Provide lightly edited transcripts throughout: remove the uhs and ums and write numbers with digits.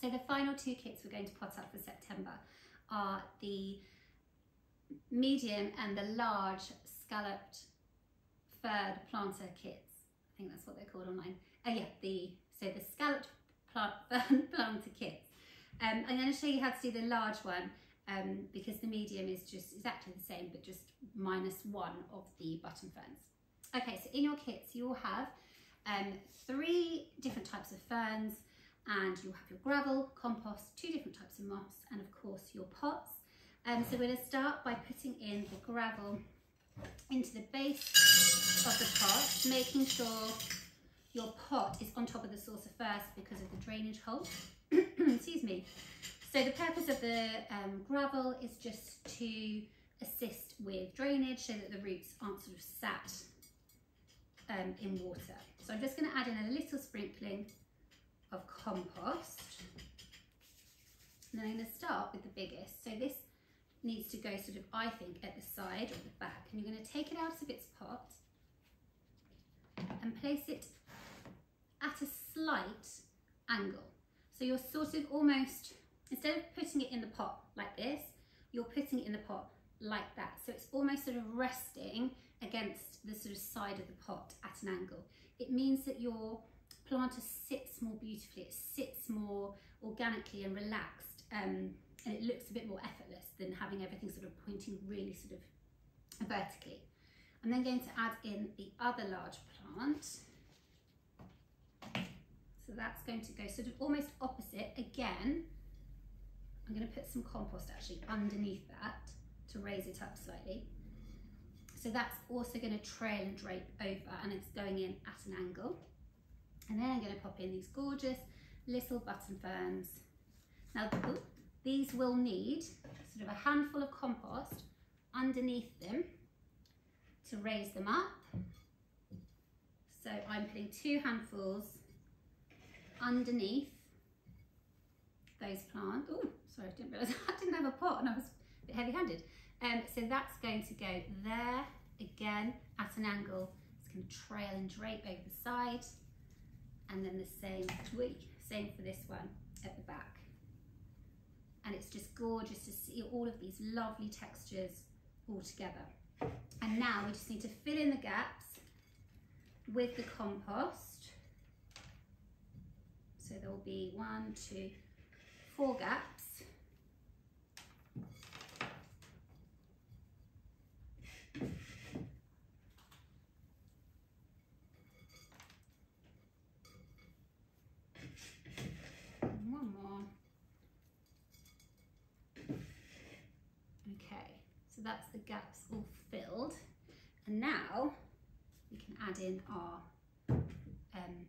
So the final two kits we're going to pot up for September are the medium and the large scalloped fern planter kits. I think that's what they're called online. So the scalloped fern planter kits. I'm going to show you how to do the large one because the medium is just exactly the same, but just -1 of the button ferns. Okay, so in your kits you'll have 3 different types of ferns, and you'll have your gravel, compost, 2 different types of moss, and of course your pots. So we're going to start by putting in the gravel into the base of the pot, making sure your pot is on top of the saucer first because of the drainage hole. Excuse me. So the purpose of the gravel is just to assist with drainage so that the roots aren't sort of sat in water. So I'm just going to add in a little sprinkling of compost, and then I'm going to start with the biggest. So this needs to go sort of, I think, at the side or the back, and you're going to take it out of its pot and place it at a slight angle. So you're sort of almost, instead of putting it in the pot like this, you're putting it in the pot like that. So it's almost sort of resting against the sort of side of the pot at an angle. It means that your planter sits more beautifully, it sits more organically and relaxed, and it looks a bit more effortless than having everything sort of pointing really sort of vertically. I'm then going to add in the other large plant. So that's going to go sort of almost opposite. Again, I'm going to put some compost actually underneath that to raise it up slightly. So that's also going to trail and drape over, and it's going in at an angle. And then I'm going to pop in these gorgeous little button ferns. Now, these will need sort of a handful of compost underneath them to raise them up. So I'm putting 2 handfuls underneath those plants. Oh, sorry, I didn't realise I didn't have a pot and I was a bit heavy-handed. So that's going to go there, again, at an angle. It's going to trail and drape over the side. And then the same for this one at the back. And it's just gorgeous to see all of these lovely textures all together. And now we just need to fill in the gaps with the compost. So there will be 1, 2, 4 gaps. So that's the gaps all filled, and now we can add in our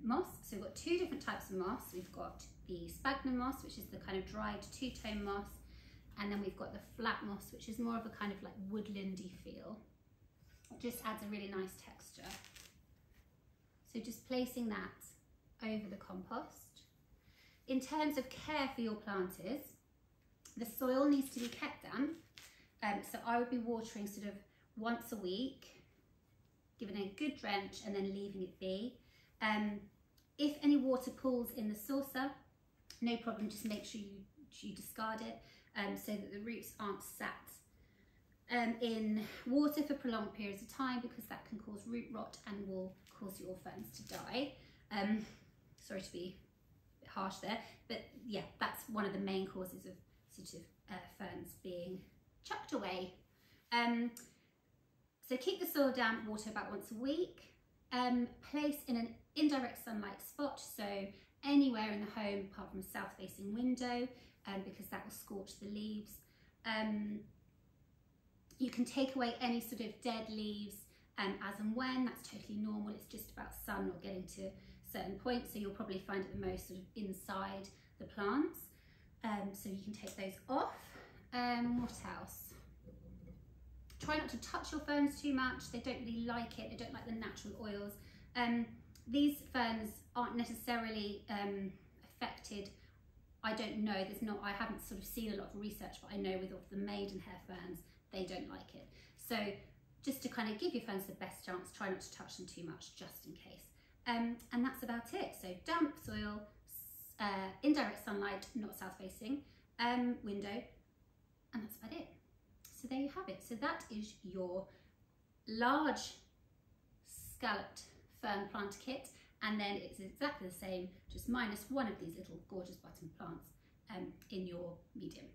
moss. So we've got 2 different types of moss. We've got the sphagnum moss, which is the kind of dried 2-tone moss, and then we've got the flat moss, which is more of a kind of like woodlandy feel. It just adds a really nice texture. So just placing that over the compost. In terms of care for your planters, the soil needs to be kept damp. So I would be watering sort of once a week, giving it a good drench and then leaving it be. If any water pools in the saucer, no problem, just make sure you discard it so that the roots aren't sat in water for prolonged periods of time, because that can cause root rot and will cause your ferns to die. Sorry to be a bit harsh there, but yeah, that's one of the main causes of sort of ferns being chucked away. So keep the soil damp, water about once a week. Place in an indirect sunlight spot, so anywhere in the home apart from a south facing window, because that will scorch the leaves. You can take away any sort of dead leaves as and when, that's totally normal. It's just about sun or getting to certain points, so you'll probably find it the most sort of inside the plants. So you can take those off. What else? Try not to touch your ferns too much. They don't really like it. They don't like the natural oils. These ferns aren't necessarily affected. I don't know. I haven't sort of seen a lot of research, but I know with all the maidenhair ferns, they don't like it. So just to kind of give your ferns the best chance, try not to touch them too much, just in case. And that's about it. So damp soil, indirect sunlight, not south facing, window, and that's about it. So there you have it. So that is your large scalloped fern plant kit, and then it's exactly the same, just minus one of these little gorgeous button plants in your medium.